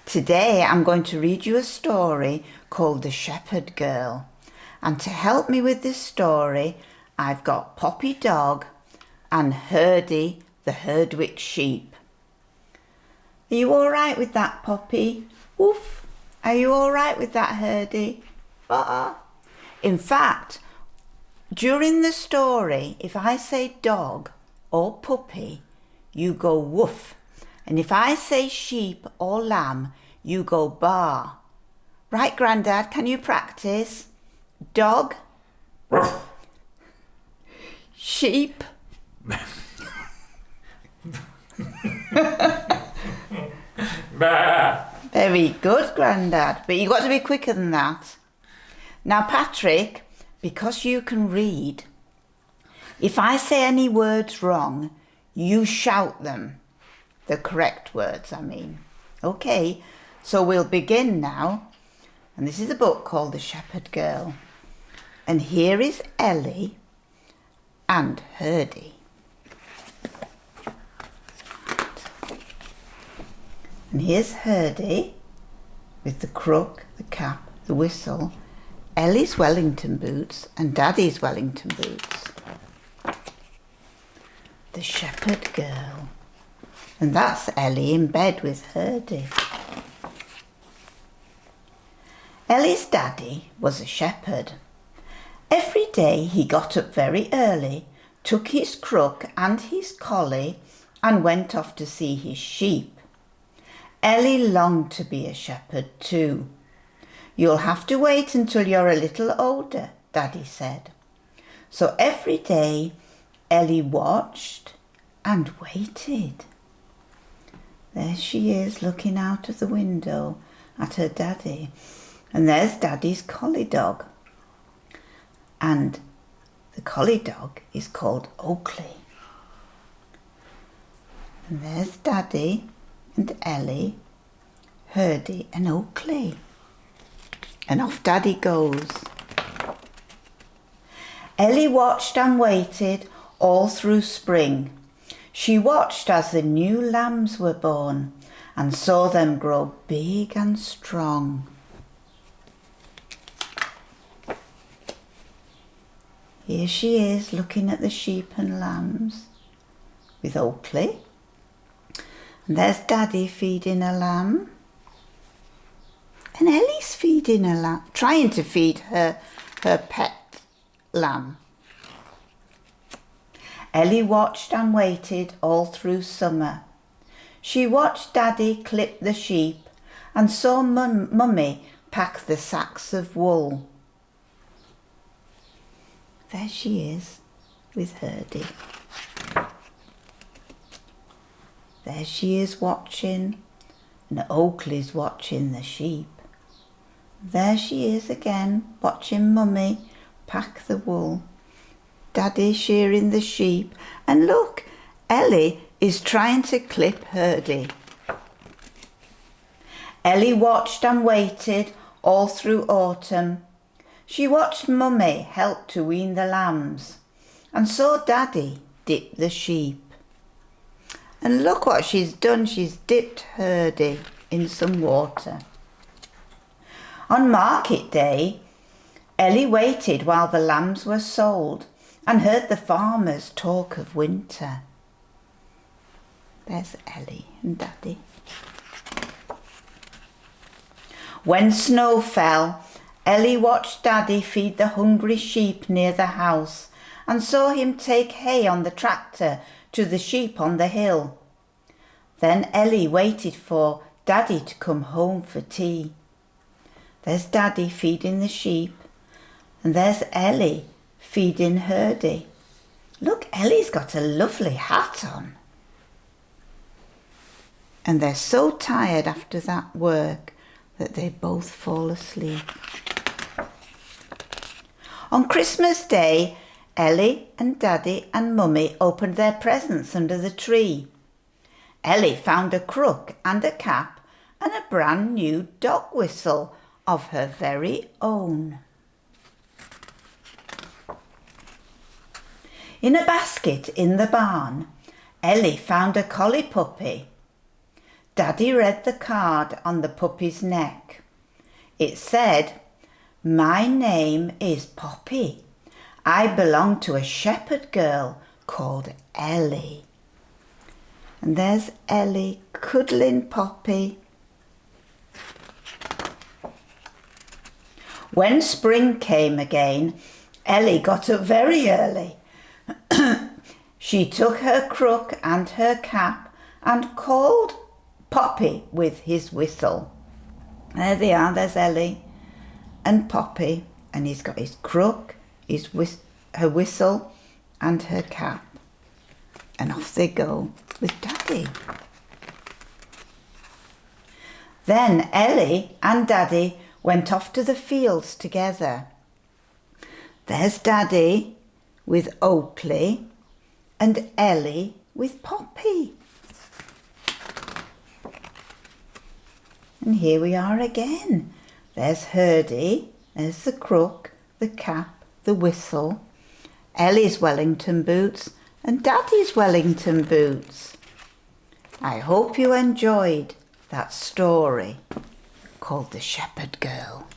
Today I'm going to read you a story called The Shepherd Girl. And to help me with this story, I've got Poppy Dog and Hurdy the Herdwick sheep. Are you all right with that, Poppy? Woof. Are you all right with that, Hurdy? In fact, during the story, if I say dog or puppy, you go woof. And if I say sheep or lamb, you go baa. Right, Grandad, can you practice? Dog. Sheep. Very good, Grandad, but you've got to be quicker than that. Now, Patrick, because you can read, if I say any words wrong, you shout them. The correct words, I mean. Okay, so we'll begin now. And this is a book called The Shepherd Girl. And here is Ellie and Hurdy. And here's Hurdy with the crook, the cap, the whistle, Ellie's Wellington boots and Daddy's Wellington boots. The Shepherd Girl. And that's Ellie in bed with Hurdy. Ellie's daddy was a shepherd. Every day he got up very early, took his crook and his collie and went off to see his sheep. Ellie longed to be a shepherd too. You'll have to wait until you're a little older, Daddy said. So every day Ellie watched and waited. There she is looking out of the window at her daddy. And there's Daddy's collie dog. And the collie dog is called Oakley. And there's Daddy and Ellie, Hurdy and Oakley. And off Daddy goes. Ellie watched and waited all through spring. She watched as the new lambs were born and saw them grow big and strong. Here she is looking at the sheep and lambs with Oakley. And there's Daddy feeding a lamb. And Ellie's feeding a lamb, trying to feed her pet lamb. Ellie watched and waited all through summer. She watched Daddy clip the sheep and saw Mummy pack the sacks of wool. There she is with Hurdy. There she is watching, and Oakley's watching the sheep. There she is again, watching Mummy pack the wool. Daddy shearing the sheep, and look, Ellie is trying to clip Hurdy. Ellie watched and waited all through autumn. She watched Mummy help to wean the lambs and saw Daddy dip the sheep. And look what she's done, she's dipped Hurdy in some water. On market day, Ellie waited while the lambs were sold and heard the farmers talk of winter. There's Ellie and Daddy. When snow fell, Ellie watched Daddy feed the hungry sheep near the house and saw him take hay on the tractor to the sheep on the hill. Then Ellie waited for Daddy to come home for tea. There's Daddy feeding the sheep, and there's Ellie feeding Hurdy. Look, Ellie's got a lovely hat on. And they're so tired after that work that they both fall asleep. On Christmas Day, Ellie and Daddy and Mummy opened their presents under the tree. Ellie found a crook and a cap and a brand new dog whistle of her very own. In a basket in the barn, Ellie found a collie puppy. Daddy read the card on the puppy's neck. It said, "My name is Poppy. I belong to a shepherd girl called Ellie." And there's Ellie cuddling Poppy. When spring came again, Ellie got up very early. She took her crook and her cap and called Poppy with his whistle. There they are, there's Ellie and Poppy, and he's got his crook, her whistle and her cap. And off they go with Daddy. Then Ellie and Daddy went off to the fields together. There's Daddy with Oakley and Ellie with Poppy. And here we are again. There's Hurdy, there's the crook, the cap, the whistle, Ellie's Wellington boots and Daddy's Wellington boots. I hope you enjoyed that story called The Shepherd Girl.